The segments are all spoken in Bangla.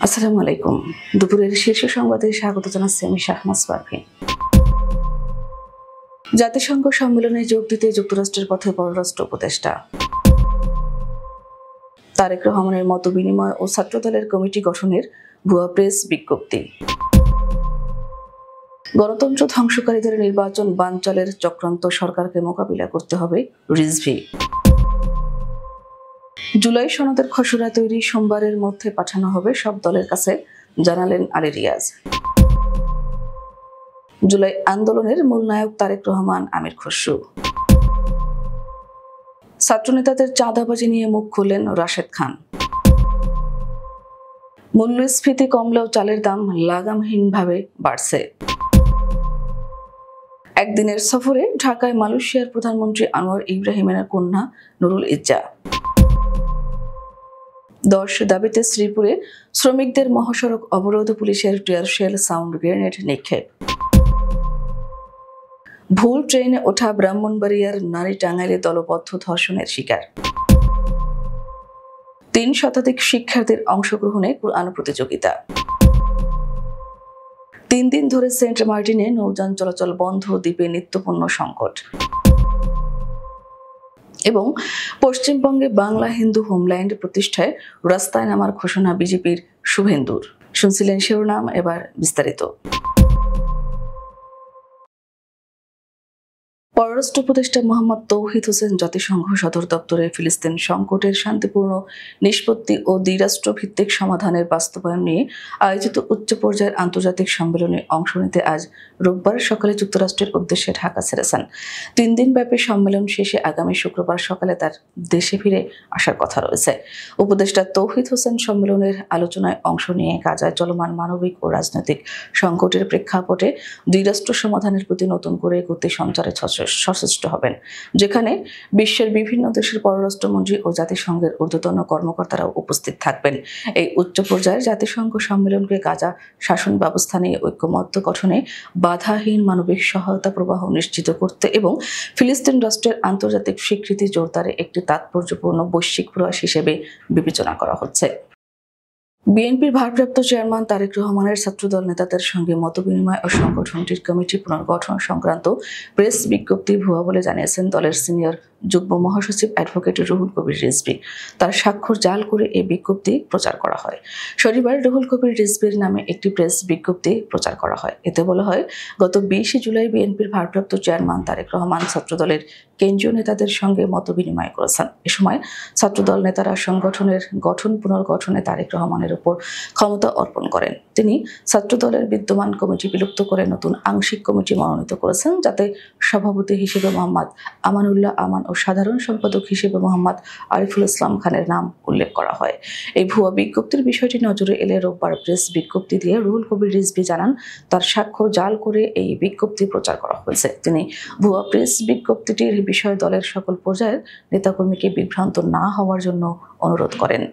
আসসালামু আলাইকুম। দুপুরের শীর্ষ সংবাদে স্বাগত জানাচ্ছি আমি শাহনাজ পারভীন। জাতিসংঘ সম্মেলনে যোগ দিতে যুক্তরাষ্ট্রের পথে পররাষ্ট্র উপদেষ্টা। তারেক রহমানের মতবিনিময় ও ছাত্রদলের কমিটি গঠনের ভুয়া প্রেস বিজ্ঞপ্তি। গণতন্ত্র ধ্বংসকারীদের নির্বাচন বানচালের চক্রান্ত, সরকারকে মোকাবিলা করতে হবে রিজভি। জুলাই সনদের খসড়া তৈরি, সোমবারের মধ্যে পাঠানো হবে সব দলের কাছে, জানালেন আলী রিয়াজ। জুলাই আন্দোলনের মূল নায়ক তারেক রহমান, আমির খসরু। ছাত্রনেতাদের চাঁদাবাজি নিয়ে মুখ খুললেন রাশেদ খান। মূল্যস্ফীতি কমলেও চালের দাম লাগামহীনভাবে বাড়ছে। একদিনের সফরে ঢাকায় মালয়েশিয়ার প্রধানমন্ত্রী আনোয়ার ইব্রাহিমের কন্যা নুরুল ইজ্জা। 10 দাবিতে শ্রীপুরে শ্রমিকদের মহাসড়ক অবরোধ, পুলিশের টিয়ার শেল, সাউন্ড গ্রেনেড নিক্ষেপ। ভুল ট্রেনে ওঠা ব্রাহ্মণবাড়িয়ার নারী টাঙ্গাইলে দলবদ্ধ ধর্ষণের শিকার। 3 শতাধিক শিক্ষার্থীর অংশগ্রহণে কুরআন প্রতিযোগিতা। 3 দিন ধরে সেন্ট মার্টিনে নৌযান চলাচল বন্ধ, দ্বীপে নিত্যপণ্য সংকট। এবং পশ্চিমবঙ্গে বাংলা হিন্দু হোমল্যান্ড প্রতিষ্ঠায় রাস্তায় নামার ঘোষণা বিজেপির শুভেন্দুর। শুনছিলেন শিরোনাম, এবার বিস্তারিত। পররাষ্ট্র উপদেষ্টা মোহাম্মদ তৌহিদ হোসেন জাতিসংঘ সদর দপ্তরে ফিলিস্তিন সংকটের শান্তিপূর্ণ নিষ্পত্তি ও দ্বিরাষ্ট্রভিত্তিক সমাধানের বাস্তবায়ন নিয়ে আয়োজিত উচ্চ পর্যায়ের আন্তর্জাতিক সম্মেলনে অংশ নিতে আজ রোববার সকালে যুক্তরাষ্ট্রের উদ্দেশ্যে ঢাকা ছেড়েছেন। 3 দিনব্যাপী সম্মেলন শেষে আগামী শুক্রবার সকালে তার দেশে ফিরে আসার কথা রয়েছে। উপদেষ্টা তৌহিদ হোসেন সম্মেলনের আলোচনায় অংশ নিয়ে গাজায় চলমান মানবিক ও রাজনৈতিক সংকটের প্রেক্ষাপটে দ্বিরাষ্ট্র সমাধানের প্রতি নতুন করে গতি সঞ্চারে সচেষ্ট হবেন, যেখানে বিশ্বের বিভিন্ন দেশের পররাষ্ট্রমন্ত্রী ও জাতিসংঘের ঊর্ধ্বতন কর্মকর্তারাও উপস্থিত থাকবেন। এই উচ্চ পর্যায়ের জাতিসংঘ সম্মেলনকে গাজা শাসন ব্যবস্থা নিয়ে ঐক্যমত্য গঠনে বাধাহীন মানবিক সহায়তা প্রবাহ নিশ্চিত করতে এবং ফিলিস্তিন রাষ্ট্রের আন্তর্জাতিক স্বীকৃতি জোরদারে একটি তাৎপর্যপূর্ণ বৈশ্বিক প্রয়াস হিসেবে বিবেচনা করা হচ্ছে। বিএনপির ভারপ্রাপ্ত চেয়ারম্যান তারেক রহমানের ছাত্রদল নেতাদের সঙ্গে মতবিনিময় ও সংগঠনটির কমিটি পুনর্গঠন সংক্রান্ত প্রেস বিজ্ঞপ্তি ভুয়া বলে জানিয়েছেন দলের সিনিয়র যুগ্ম মহাসচিব অ্যাডভোকেট রুহুল কবির রিজভী। তার স্বাক্ষর জাল করে এই বিজ্ঞপ্তি প্রচার করা হয়। শনিবার রুহুল কবির রিজভীর নামে একটি প্রেস বিজ্ঞপ্তি প্রচার করা হয়। এতে বলা হয়, গত 20 জুলাই বিএনপির ভারপ্রাপ্ত চেয়ারম্যান তারেক রহমান ছাত্রদলের কেন্দ্রীয় নেতাদের সঙ্গে মতবিনিময় করেছেন। এ সময় ছাত্রদল নেতারা সংগঠনের পুনর্গঠনে তারেক রহমানের উপর ক্ষমতা অর্পণ করেন। তিনি ছাত্রদলের বিদ্যমান কমিটি বিলুপ্ত করে নতুন আংশিক কমিটি মনোনীত করেছেন, যাতে সভাপতি হিসেবে মোহাম্মদ আমানুল্লাহ আমান ও সাধারণ সম্পাদক হিসেবে মোহাম্মদ আরিফুল ইসলাম খানের নাম উল্লেখ করা হয়। এই ভুয়া বিজ্ঞপ্তির বিষয়টি নজরে এলে রোববার প্রেস বিজ্ঞপ্তি দিয়ে রুহুল কবির রিজভী জানান, তার স্বাক্ষর জাল করে এই বিজ্ঞপ্তি প্রচার করা হয়েছে। তিনি ভুয়া প্রেস বিজ্ঞপ্তিটির বিষয়ে দলের সকল পর্যায়ের নেতাকর্মীকে বিভ্রান্ত না হওয়ার জন্য অনুরোধ করেন।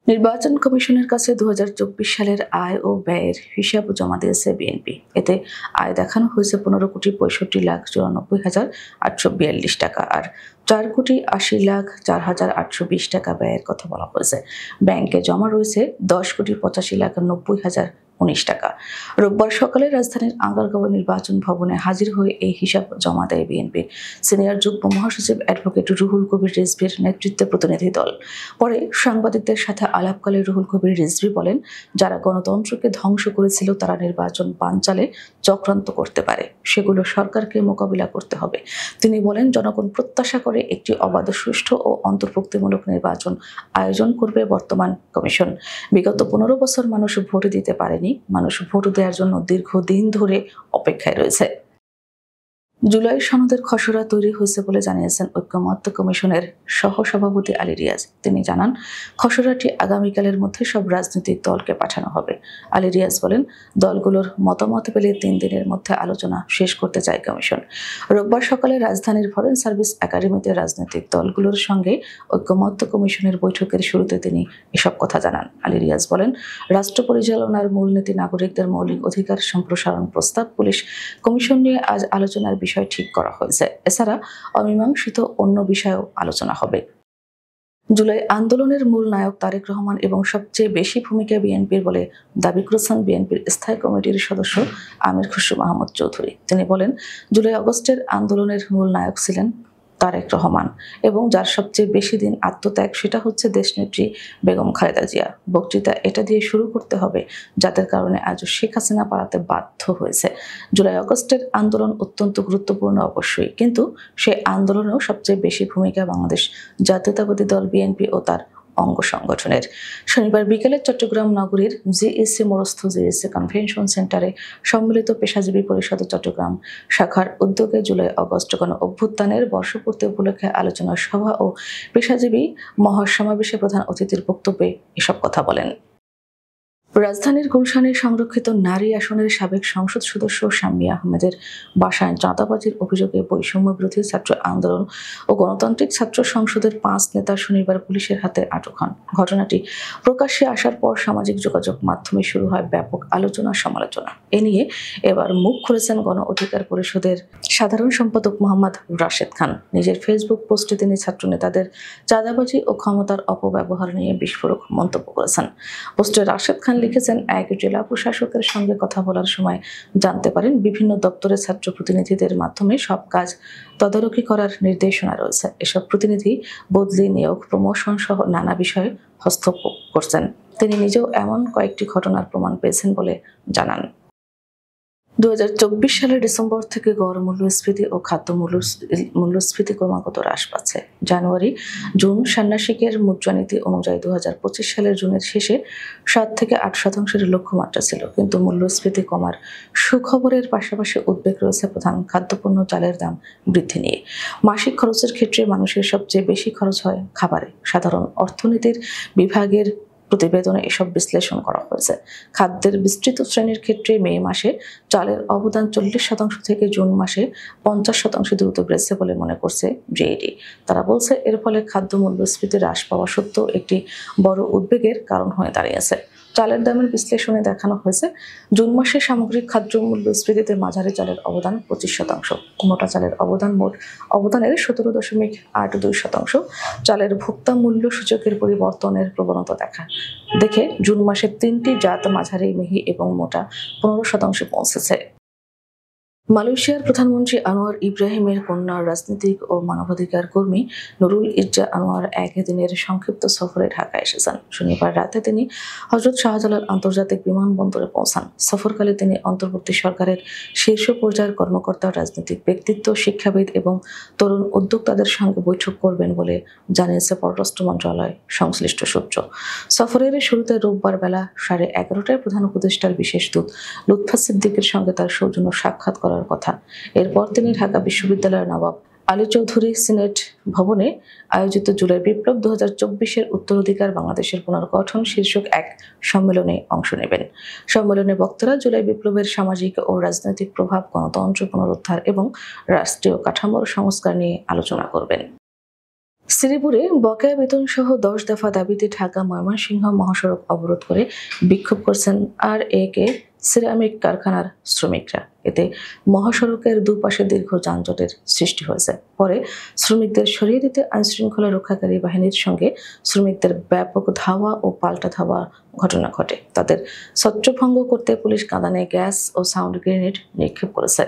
নির্বাচন কমিশনের কাছে 2024 সালের আয় ও ব্যয়ের হিসাব জমা দিয়েছে বিএনপি। এতে আয় দেখানো হয়েছে 15,65,94,842 টাকা আর 4,80,04,820 টাকা ব্যয়ের কথা বলা হয়েছে। ব্যাংকে জমা রয়েছে 10,85,90,019 টাকা। রোববার সকালে রাজধানীর আগারগাঁও নির্বাচন ভবনে হাজির হয়ে এই হিসাব জমা দেয় বিএনপির সিনিয়র যুগ্ম মহাসচিব অ্যাডভোকেট রুহুল কবির রিজভীর নেতৃত্বে প্রতিনিধি দল। পরে সাংবাদিকদের সাথে আলাপকালে রুহুল কবির রিজভী বলেন, যারা গণতন্ত্রকে ধ্বংস করেছিল তারা নির্বাচন বানচালে চক্রান্ত করতে পারে, সেগুলো সরকারকে মোকাবিলা করতে হবে। তিনি বলেন, জনগণ প্রত্যাশা করে একটি অবাধ, সুষ্ঠু ও অন্তর্ভুক্তিমূলক নির্বাচন আয়োজন করবে বর্তমান কমিশন। বিগত 15 বছর মানুষ ভোট দিতে পারেনি, মানুষ ভোট দেওয়ার জন্য দীর্ঘদিন ধরে অপেক্ষায় রয়েছে। জুলাই সনদের খসড়া তৈরি হয়েছে বলে জানিয়েছেন ঐক্যমত্য কমিশনের সহসভাপতি আলী রিয়াজ। তিনি জানান, খসড়াটি আগামীকালের মধ্যে সব রাজনৈতিক দলকে পাঠানো হবে। আলী রিয়াজ বলেন, দলগুলোর মতামত পেলে 3 দিনের মধ্যে আলোচনা শেষ করতে চায় কমিশন। রোববার সকালে রাজধানীর ফরেন সার্ভিস একাডেমিতে রাজনৈতিক দলগুলোর সঙ্গে ঐক্যমত্য কমিশনের বৈঠকের শুরুতে তিনি এসব কথা জানান। আলী রিয়াজ বলেন, রাষ্ট্র পরিচালনার মূলনীতি, নাগরিকদের মৌলিক অধিকার সম্প্রসারণ প্রস্তাব, পুলিশ কমিশন নিয়ে আজ আলোচনার বিষয় ঠিক করা হয়েছে। এছাড়া অমীমাংসিত অন্য বিষয়েও আলোচনা হবে। জুলাই আন্দোলনের মূল নায়ক তারেক রহমান এবং সবচেয়ে বেশি ভূমিকা বিএনপির বলে দাবি করেছেন বিএনপির স্থায়ী কমিটির সদস্য আমির খসরু মাহমুদ চৌধুরী। তিনি বলেন, জুলাই আগস্টের আন্দোলনের মূল নায়ক ছিলেন তারেক রহমান এবং যার সবচেয়ে বেশি দিন আত্মত্যাগ সেটা হচ্ছে দেশনেত্রী বেগম খালেদা জিয়া। বক্তৃতা এটা দিয়ে শুরু করতে হবে যাদের কারণে আজও শেখ হাসিনা পালাতে বাধ্য হয়েছে। জুলাই আগস্টের আন্দোলন অত্যন্ত গুরুত্বপূর্ণ অবশ্যই, কিন্তু সেই আন্দোলনেও সবচেয়ে বেশি ভূমিকা বাংলাদেশ জাতীয়তাবাদী দল বিএনপি ও তার অঙ্গ সংগঠনের। শনিবার বিকেলে চট্টগ্রাম নগরীর জিএসসি মোরস্থ জিএসসি কনভেনশন সেন্টারে সম্মিলিত পেশাজীবী পরিষদ চট্টগ্রাম শাখার উদ্যোগে জুলাই আগস্ট গণ অভ্যুত্থানের বর্ষপূর্তি উপলক্ষে আলোচনা সভা ও পেশাজীবী মহাসমাবেশে প্রধান অতিথির বক্তব্যে এসব কথা বলেন। রাজধানীর গুলশানের সংরক্ষিত নারী আসনের সাবেক সংসদ সদস্য শাম্মী আহমেদের বাসায় চাঁদাবাজির অভিযোগে বৈষম্য বিরোধী ছাত্র আন্দোলন ও গণতান্ত্রিক ছাত্র সংসদের 5 নেতা শনিবার পুলিশের হাতে আটক হন। ঘটনাটি প্রকাশ্যে আসার পর সামাজিক যোগাযোগ মাধ্যমে শুরু হয় ব্যাপক আলোচনা সমালোচনা। এ নিয়ে এবার মুখ খুলেছেন গণ অধিকার পরিষদের সাধারণ সম্পাদক মোহাম্মদ রাশেদ খান। নিজের ফেসবুক পোস্টে তিনি ছাত্র নেতাদের চাঁদাবাজি ও ক্ষমতার অপব্যবহার নিয়ে বিস্ফোরক মন্তব্য করেছেন। পোস্টে রাশেদ খান লিখেছেন, এক জেলা প্রশাসকের সঙ্গে কথা বলার সময় জানতে পারেন বিভিন্ন দপ্তরের ছাত্র প্রতিনিধিদের মাধ্যমে সব কাজ তদারকি করার নির্দেশনা রয়েছে। এসব প্রতিনিধি বদলি, নিয়োগ, প্রমোশন সহ নানা বিষয়ে হস্তক্ষেপ করছেন। তিনি নিজেও এমন কয়েকটি ঘটনার প্রমাণ পেয়েছেন বলে জানান। 2024 সালের ডিসেম্বর থেকে গড় মূল্যস্ফীতি ও খাদ্য মূল্যস্ফীতি ক্রমাগত হ্রাস পাচ্ছে। জানুয়ারি জুন ষান্মাসিকের মুদ্রানীতি অনুযায়ী 2025 সালের জুনের শেষে 7 থেকে 8% লক্ষ্যমাত্রা ছিল, কিন্তু মূল্যস্ফীতি কমার সুখবরের পাশাপাশি উদ্বেগ রয়েছে প্রধান খাদ্যপণ্য চালের দাম বৃদ্ধি নিয়ে। মাসিক খরচের ক্ষেত্রে মানুষের সবচেয়ে বেশি খরচ হয় খাবারে। সাধারণ অর্থনীতির বিভাগের প্রতিবেদনে এসব বিশ্লেষণ করা হয়েছে। খাদ্যের বিস্তৃত শ্রেণীর ক্ষেত্রে মে মাসে চালের অবদান 40% থেকে জুন মাসে 50% দ্রুত বেড়েছে বলে মনে করছে জেএডি। তারা বলছে, এর ফলে খাদ্য মূল্যস্ফীতি হ্রাস পাওয়া সত্ত্বেও একটি বড় উদ্বেগের কারণ হয়ে দাঁড়িয়েছে। চালের দামের বিশ্লেষণে দেখানো হয়েছে, জুন মাসে সামগ্রিক খাদ্য মূল্যস্ফীতিতে মাঝারি চালের অবদান 25%, মোটা চালের মোট অবদানের 17.82%। চালের ভোক্তা মূল্য সূচকের পরিবর্তনের প্রবণতা দেখে জুন মাসে 3টি জাত মাঝারি, মিহি এবং মোটা 15% পৌঁছেছে। মালয়েশিয়ার প্রধানমন্ত্রী আনোয়ার ইব্রাহিমের কন্যা রাজনীতিক ও মানবাধিকার কর্মী নুরুল ইজ্জা আনোয়ার একদিনের সংক্ষিপ্ত সফরে ঢাকা এসেছেন। শনিবার রাতে তিনি হযরত শাহজালাল আন্তর্জাতিক বিমানবন্দরে পৌঁছান। সফরকালে তিনি অন্তর্বর্তী সরকারের শীর্ষ পর্যায়ের কর্মকর্তা, রাজনৈতিক ব্যক্তিত্ব, শিক্ষাবিদ এবং তরুণ উদ্যোক্তাদের সঙ্গে বৈঠক করবেন বলে জানিয়েছে পররাষ্ট্র মন্ত্রণালয় সংশ্লিষ্ট সূত্র। সফরের শুরুতে রোববার বেলা 11:30টায় প্রধান উপদেষ্টার বিশেষ দূত লুৎফা সিদ্দিকের সঙ্গে তার সৌজন্য সাক্ষাৎ করার কথা। এরপর তিনি ঢাকা বিশ্ববিদ্যালয়ের নবাব আলী চৌধুরী সিনেট ভবনে আয়োজিত জুলাই বিপ্লব 2024-এর উত্তরাধিকার বাংলাদেশের পুনর্গঠন শীর্ষক এক সম্মেলনে অংশ নেবেন। সম্মেলনে বক্তারা জুলাই বিপ্লবের সামাজিক ও রাজনৈতিক প্রভাব, গণতন্ত্র পুনরুদ্ধার এবং রাষ্ট্রীয় কাঠামোর সংস্কার নিয়ে আলোচনা করবেন। শ্রীপুরে বকেয়া বেতন সহ 10 দফা দাবিতে ঢাকা ময়মনসিংহ মহাসড়ক অবরোধ করে বিক্ষোভ করছেন RAK সিরামিক কারখানার শ্রমিকরা। এতে মহাসড়কের দুপাশে দীর্ঘ যানজটের সৃষ্টি হয়েছে। পরে শ্রমিকদের সরিয়ে দিতে আইনশৃঙ্খলা রক্ষাকারী বাহিনীর সঙ্গে শ্রমিকদের ব্যাপক ধাওয়া ও পাল্টা ধাওয়া ঘটনা ঘটে। তাদের ছত্রভঙ্গ করতে পুলিশ কাঁদানে গ্যাস ও সাউন্ড গ্রেনেড নিক্ষেপ করেছে।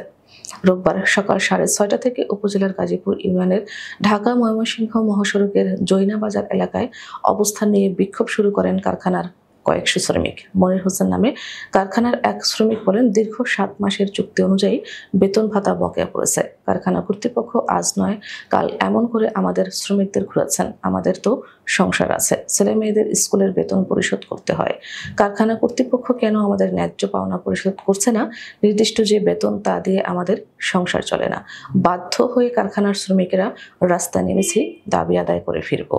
রোববার সকাল 6:30 থেকে উপজেলার গাজীপুর ইউনিয়নের ঢাকা ময়মনসিংহ মহাসড়কের জৈনাবাজার এলাকায় অবস্থান নিয়ে বিক্ষোভ শুরু করেন কারখানার কয়েকশো শ্রমিক। মনির হোসেন নামে কারখানার এক শ্রমিক বলেন, দীর্ঘ 7 মাসের চুক্তি অনুযায়ী বেতন ভাতা বকেয়া পড়েছে। কারখানা কর্তৃপক্ষ আজ নয় কাল এমন করে আমাদের শ্রমিকদের ঘুরাচ্ছেন। আমাদের তো সংসার আছে, ছেলে মেয়েদের স্কুলের বেতন পরিশোধ করতে হয়। কারখানা কর্তৃপক্ষ কেন আমাদের ন্যায্য পাওনা পরিশোধ করছে না? নির্দিষ্ট যে বেতন তা দিয়ে আমাদের সংসার চলে না। বাধ্য হয়ে কারখানার শ্রমিকেরা রাস্তায় নেমেছি, দাবি আদায় করে ফিরব।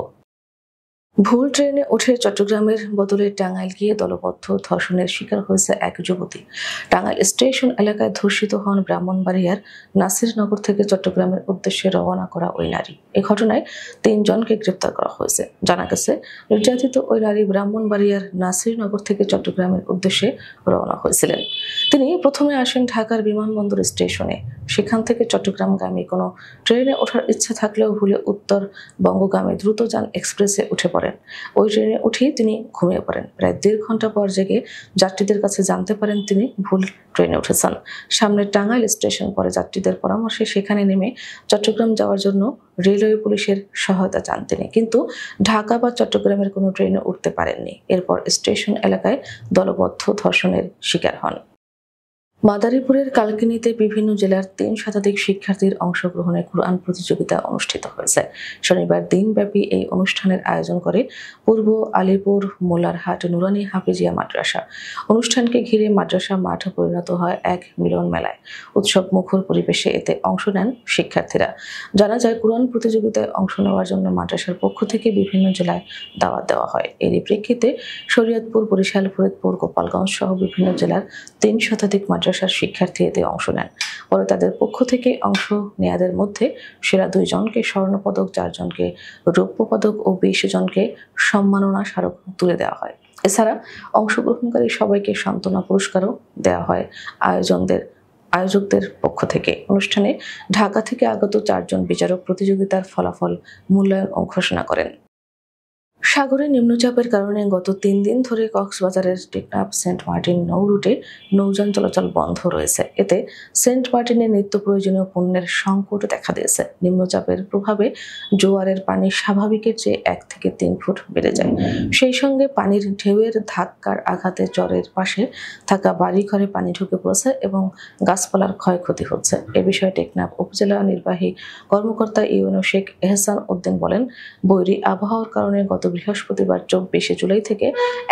ভুল ট্রেনে উঠে চট্টগ্রামের বদলে টাঙ্গাইল গিয়ে দলবদ্ধ ধর্ষণের শিকার হয়েছে এক যুবতী। টাঙ্গাইল স্টেশন এলাকায় ধর্ষিত হন ব্রাহ্মণবাড়িয়ার নাসিরনগর থেকে চট্টগ্রামের উদ্দেশ্যে রওনা করা ওই নারী। এ ঘটনায় ৩ জনকে গ্রেপ্তার করা হয়েছে। জানা গেছে, নির্যাতিত ওই নারী ব্রাহ্মণবাড়িয়ার নাসিরনগর থেকে চট্টগ্রামের উদ্দেশ্যে রওনা হয়েছিলেন। তিনি প্রথমে আসেন ঢাকার বিমানবন্দর স্টেশনে। সেখান থেকে চট্টগ্রামগামী কোনো ট্রেনে ওঠার ইচ্ছা থাকলেও ভুলে উত্তর বঙ্গগামী দ্রুতযান এক্সপ্রেসে উঠে পড়েন। ওই ট্রেনে উঠেই তিনি ঘুমিয়ে পড়েন। প্রায় ১.৫ ঘন্টা পর জেগে যাত্রীদের কাছে জানতে পারেন তিনি ভুল ট্রেনে উঠেছেন। সামনের টাঙ্গাইল স্টেশন পরে যাত্রীদের পরামর্শে সেখানে নেমে চট্টগ্রাম যাওয়ার জন্য রেলওয়ে পুলিশের সহায়তা চান তিনি, কিন্তু ঢাকা বা চট্টগ্রামের কোনো ট্রেনে উঠতে পারেননি। এরপর স্টেশন এলাকায় দলবদ্ধ ধর্ষণের শিকার হন। মাদারীপুরের কালকিনিতে বিভিন্ন জেলার ৩ শতাধিক শিক্ষার্থীর অংশগ্রহণে কুরআন প্রতিযোগিতা অনুষ্ঠিত হয়েছে। শনিবার দিনব্যাপী এই অনুষ্ঠানের আয়োজন করে পূর্ব আলীপুর মোল্লারহাট নুরানী হাফিজিয়া মাদ্রাসা। অনুষ্ঠানকে ঘিরে মাদ্রাসা মাঠ পরিণত হয় এক মিলন মেলায়। উৎসব মুখর পরিবেশে এতে অংশ নেন শিক্ষার্থীরা। জানা যায়, কুরআন প্রতিযোগিতায় অংশ নেওয়ার জন্য মাদ্রাসার পক্ষ থেকে বিভিন্ন জেলায় দাওয়াত দেওয়া হয়। এরই প্রেক্ষিতে শরীয়তপুর, বরিশাল, ফরিদপুর, গোপালগঞ্জ সহ বিভিন্ন জেলার ৩ শতাধিক মাদ্রাসার শিক্ষার্থী এতে অংশ নেন। পরে তাদের পক্ষ থেকে অংশ নেয়াদের মধ্যে সেরা 2 জনকে স্বর্ণপদক, 4 জনকে রৌপ্য পদক ও 20 জনকে সম্মাননা স্মারক তুলে দেওয়া হয়। এছাড়া অংশগ্রহণকারী সবাইকে সান্ত্বনা পুরস্কারও দেওয়া হয় আয়োজকদের পক্ষ থেকে। অনুষ্ঠানে ঢাকা থেকে আগত 4 জন বিচারক প্রতিযোগিতার ফলাফল মূল্যায়ন ও ঘোষণা করেন। সাগরে নিম্নচাপের কারণে গত 3 দিন ধরে কক্সবাজারের টেকনাফ সেন্ট মার্টিন নৌ রুটে নৌযান চলাচল বন্ধ রয়েছে। এতে সেন্ট মার্টিনে নিত্য প্রয়োজনীয় পণ্যের সংকট দেখা দিয়েছে। নিম্নচাপের প্রভাবে জোয়ারের পানি স্বাভাবিকের চেয়ে 1 থেকে 3 ফুট বেড়ে যায়। সেই সঙ্গে পানির ঢেউয়ের ধাক্কার আঘাতে চরের পাশে থাকা বাড়িঘরে পানি ঢুকে পড়েছে এবং গাছপালার ক্ষয়ক্ষতি হচ্ছে। এ বিষয়ে টেকনাফ উপজেলা নির্বাহী কর্মকর্তা ইউনো শেখ এহসান উদ্দিন বলেন, বৈরী আবহাওয়ার কারণে গত বৃহস্পতিবার 24 জুলাই থেকে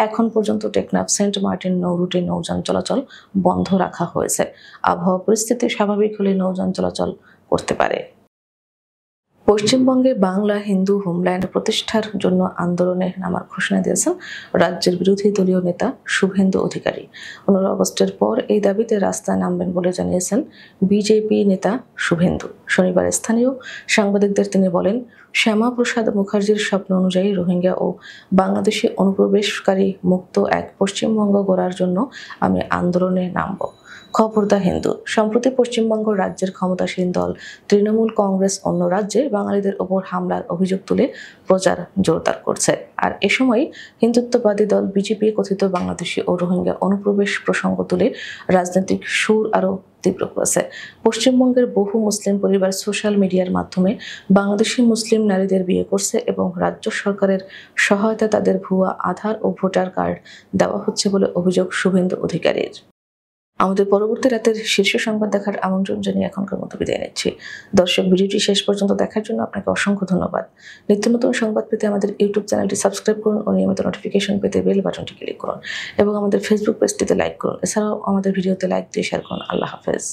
এখন পর্যন্ত টেকনাফ সেন্ট মার্টিন নৌ রুটে নৌযান চলাচল বন্ধ রাখা হয়েছে। আবহাওয়া পরিস্থিতি স্বাভাবিক হলে নৌযান চলাচল করতে পারে। পশ্চিমবঙ্গে বাংলা হিন্দু হোমল্যান্ড প্রতিষ্ঠার জন্য আন্দোলনে নামার ঘোষণা দিয়েছেন রাজ্যের বিরোধী দলীয় নেতা শুভেন্দু অধিকারী। 15 আগস্টের পর এই দাবিতে রাস্তায় নামবেন বলে জানিয়েছেন বিজেপি নেতা শুভেন্দু। শনিবার স্থানীয় সাংবাদিকদের তিনি বলেন, শ্যামাপ্রসাদ মুখার্জির স্বপ্ন অনুযায়ী রোহিঙ্গা ও বাংলাদেশি অনুপ্রবেশকারী মুক্ত এক পশ্চিমবঙ্গ গড়ার জন্য আমি আন্দোলনে নামব। খবরদার হিন্দু। সম্প্রতি পশ্চিমবঙ্গ রাজ্যের ক্ষমতাসীন দল তৃণমূল কংগ্রেস অন্য রাজ্যে বাঙালিদের ওপর হামলার অভিযোগ তুলে প্রচার জোরদার করছে। আর এ সময় হিন্দুত্ববাদী দল বিজেপি কথিত বাংলাদেশি ও রোহিঙ্গা অনুপ্রবেশ প্রসঙ্গ তুলে রাজনৈতিক সুর আরও তীব্র করেছে। পশ্চিমবঙ্গের বহু মুসলিম পরিবার সোশ্যাল মিডিয়ার মাধ্যমে বাংলাদেশি মুসলিম নারীদের বিয়ে করছে এবং রাজ্য সরকারের সহায়তা তাদের ভুয়া আধার ও ভোটার কার্ড দেওয়া হচ্ছে বলে অভিযোগ শুভেন্দু অধিকারীর। আমাদের পরবর্তী রাতের শীর্ষ সংবাদ দেখার আমন্ত্রণ জানিয়ে এখনকার মতো বিদায় নিচ্ছি। দর্শক, ভিডিওটি শেষ পর্যন্ত দেখার জন্য আপনাকে অসংখ্য ধন্যবাদ। নিত্য নতুন সংবাদ পেতে আমাদের ইউটিউব চ্যানেলটি সাবস্ক্রাইব করুন ও নিয়মিত নোটিফিকেশন পেতে বেল বাটনটি ক্লিক করুন এবং আমাদের ফেসবুক পেজটিতে লাইক করুন। এছাড়াও আমাদের ভিডিওতে লাইক দিয়ে শেয়ার করুন। আল্লাহ হাফেজ।